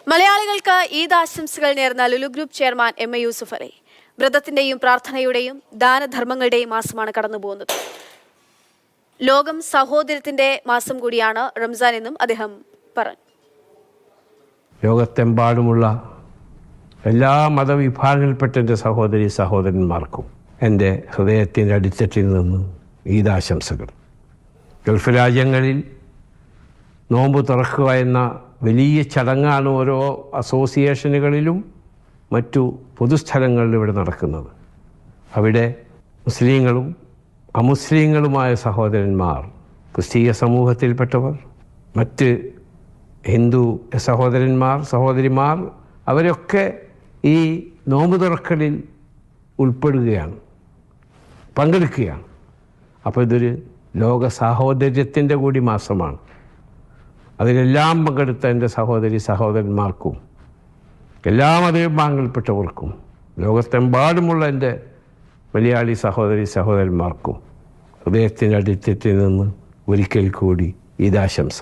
മലയാളികൾക്ക് ഈദ് ആശംസകൾ നേർന്ന Lulu group chairman M A Yusuf Ali. വ്രതത്തിന്റെയും പ്രാർത്ഥനയുടെയും ദാനധർമ്മങ്ങളുടെയും മാസമാണ് കടന്നുപോകുന്നത്. ലോകം സഹോദരത്തിന്റെ മാസം കൂടിയാണ് റംസാൻ എന്നും അദ്ദേഹം പറഞ്ഞു. ലോകത്തെമ്പാടുമുള്ള എല്ലാ മതവിഭാഗങ്ങളിൽപ്പെട്ട എൻ്റെ സഹോദരി സഹോദരന്മാർക്കും എൻ്റെ ഹൃദയത്തിൻ്റെ അടിത്തട്ടിൽ നിന്ന് ഈദാശംസകൾ. ഗൾഫ് രാജ്യങ്ങളിൽ നോമ്പ് തുറക്കുക എന്ന വലിയ ചടങ്ങാണ് ഓരോ അസോസിയേഷനുകളിലും മറ്റു പൊതുസ്ഥലങ്ങളിലും ഇവിടെ നടക്കുന്നത്. അവിടെ മുസ്ലിങ്ങളും അമുസ്ലിങ്ങളുമായ സഹോദരന്മാർ, ക്രിസ്തീയ സമൂഹത്തിൽപ്പെട്ടവർ, മറ്റ് ഹിന്ദു സഹോദരന്മാർ സഹോദരിമാർ അവരൊക്കെ ഈ നോമ്പ് തുറക്കലിൽ ഉൾപ്പെടുകയാണ്, പങ്കെടുക്കുകയാണ്. അപ്പോൾ ഇതൊരു ലോക സാഹോദര്യത്തിൻ്റെ കൂടി മാസമാണ്. അതിലെല്ലാം പങ്കെടുത്ത എൻ്റെ സഹോദരി സഹോദരന്മാർക്കും എല്ലാ മതവിഭാഗങ്ങളിൽപ്പെട്ടവർക്കും ലോകത്തെമ്പാടുമുള്ള എൻ്റെ മലയാളി സഹോദരി സഹോദരന്മാർക്കും ഹൃദയത്തിൻ്റെ അടിത്തട്ടിൽ നിന്ന് ഒരിക്കൽ കൂടി ഈദാശംസ.